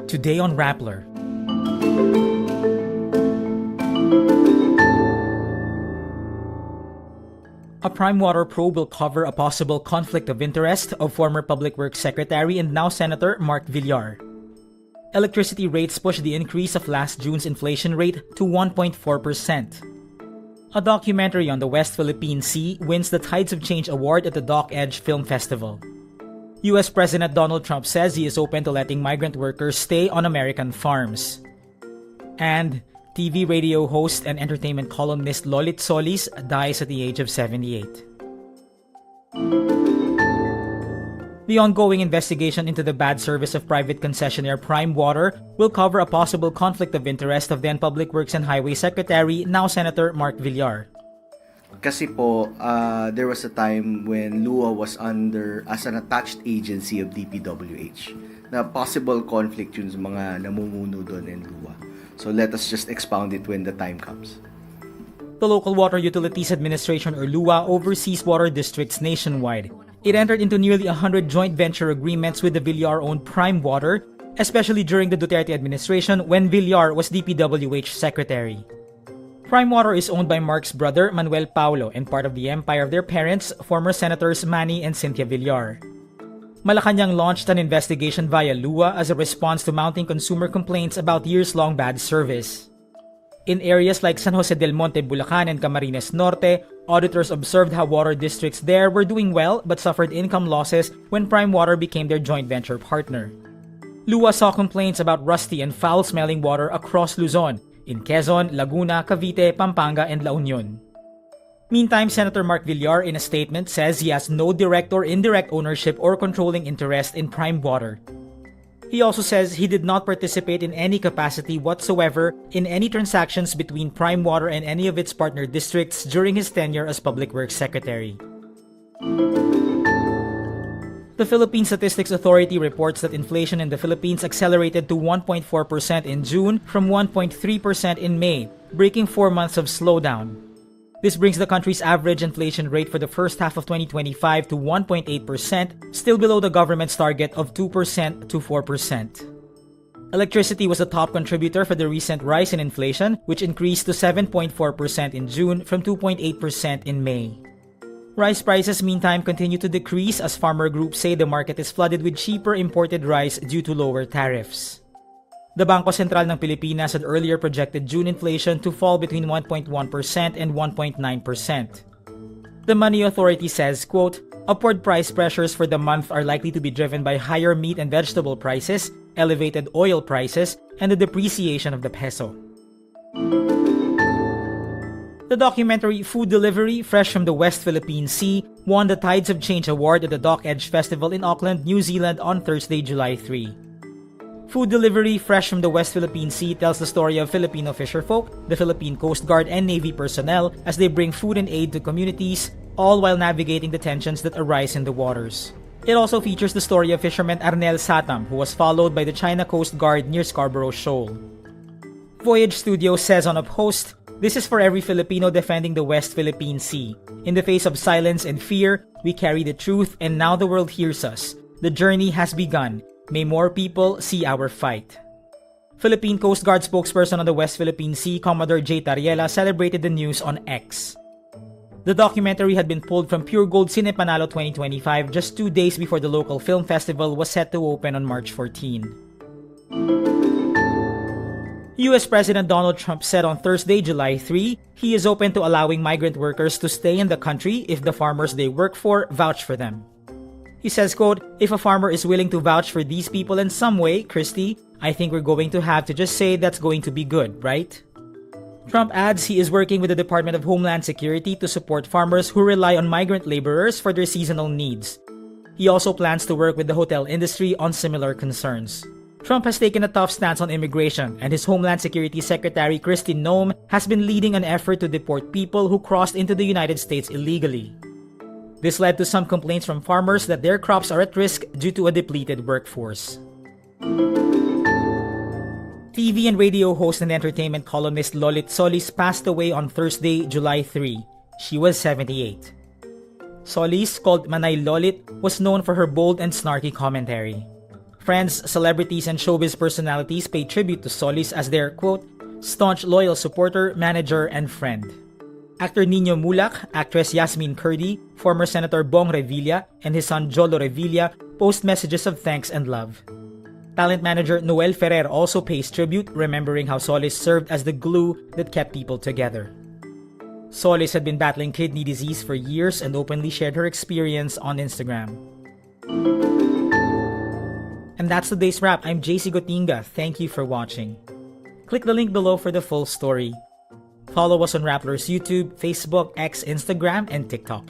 Today on Rappler. A PrimeWater probe will cover a possible conflict of interest of former Public Works Secretary and now Senator Mark Villar. Electricity rates push the increase of last June's inflation rate to 1.4%. A documentary on the West Philippine Sea wins the Tides of Change Award at the Doc Edge Film Festival. US President Donald Trump says he is open to letting migrant workers stay on American farms. And TV radio host and entertainment columnist Lolit Solis dies at the age of 78. The ongoing investigation into the bad service of private concessionaire PrimeWater will cover a possible conflict of interest of then Public Works and Highway Secretary, now Senator Mark Villar. Kasi po, there was a time when LUA was under as an attached agency of DPWH. Na possible conflict yun sa mga namumuno doon in LUA. So let us just expound it when the time comes. The Local Water Utilities Administration or LUA oversees water districts nationwide. It entered into nearly 100 joint venture agreements with the Villar-owned PrimeWater, especially during the Duterte administration when Villar was DPWH secretary. PrimeWater is owned by Mark's brother Manuel Paulo and part of the empire of their parents, former Senators Manny and Cynthia Villar. Malacanang launched an investigation via LUA as a response to mounting consumer complaints about years-long bad service. In areas like San Jose del Monte, Bulacan and Camarines Norte, auditors observed how water districts there were doing well but suffered income losses when PrimeWater became their joint venture partner. LUA saw complaints about rusty and foul-smelling water across Luzon, in Quezon, Laguna, Cavite, Pampanga and La Union. Meantime, Senator Mark Villar in a statement says he has no direct or indirect ownership or controlling interest in PrimeWater. He also says he did not participate in any capacity whatsoever in any transactions between PrimeWater and any of its partner districts during his tenure as Public Works Secretary. The Philippine Statistics Authority reports that inflation in the Philippines accelerated to 1.4% in June from 1.3% in May, breaking 4 months of slowdown. This brings the country's average inflation rate for the first half of 2025 to 1.8%, still below the government's target of 2% to 4%. Electricity was the top contributor for the recent rise in inflation, which increased to 7.4% in June from 2.8% in May. Rice prices meantime continue to decrease as farmer groups say the market is flooded with cheaper imported rice due to lower tariffs. The Bangko Sentral ng Pilipinas had earlier projected June inflation to fall between 1.1% and 1.9%. The Money Authority says, quote, upward price pressures for the month are likely to be driven by higher meat and vegetable prices, elevated oil prices, and the depreciation of the peso. The documentary Food Delivery, Fresh from the West Philippine Sea, won the Tides of Change Award at the Doc Edge Festival in Auckland, New Zealand on Thursday, July 3. Food Delivery, Fresh from the West Philippine Sea tells the story of Filipino fisherfolk, the Philippine Coast Guard and Navy personnel as they bring food and aid to communities, all while navigating the tensions that arise in the waters. It also features the story of fisherman Arnel Satam, who was followed by the China Coast Guard near Scarborough Shoal. Voyage Studios says on a post, this is for every Filipino defending the West Philippine Sea. In the face of silence and fear, we carry the truth and now the world hears us. The journey has begun. May more people see our fight. Philippine Coast Guard spokesperson on the West Philippine Sea, Commodore J. Tariela, celebrated the news on X. The documentary had been pulled from Pure Gold Cine Panalo 2025 just 2 days before the local film festival was set to open on March 14. US President Donald Trump said on Thursday, July 3, he is open to allowing migrant workers to stay in the country if the farmers they work for vouch for them. He says, quote, if a farmer is willing to vouch for these people in some way, Christy, I think we're going to have to just say that's going to be good, right? Trump adds he is working with the Department of Homeland Security to support farmers who rely on migrant laborers for their seasonal needs. He also plans to work with the hotel industry on similar concerns. Trump has taken a tough stance on immigration, and his Homeland Security Secretary Kristi Noem has been leading an effort to deport people who crossed into the United States illegally. This led to some complaints from farmers that their crops are at risk due to a depleted workforce. TV and radio host and entertainment columnist Lolit Solis passed away on Thursday, July 3. She was 78. Solis, called Manay Lolit, was known for her bold and snarky commentary. Friends, celebrities, and showbiz personalities paid tribute to Solis as their, quote, staunch loyal supporter, manager, and friend. Actor Nino Mulak, actress Yasmin Kurdi, former Senator Bong Revilla, and his son Jolo Revilla post messages of thanks and love. Talent manager Noel Ferrer also pays tribute, remembering how Solis served as the glue that kept people together. Solis had been battling kidney disease for years and openly shared her experience on Instagram. And that's today's wrap. I'm JC Gotinga. Thank you for watching. Click the link below for the full story. Follow us on Rappler's YouTube, Facebook, X, Instagram, and TikTok.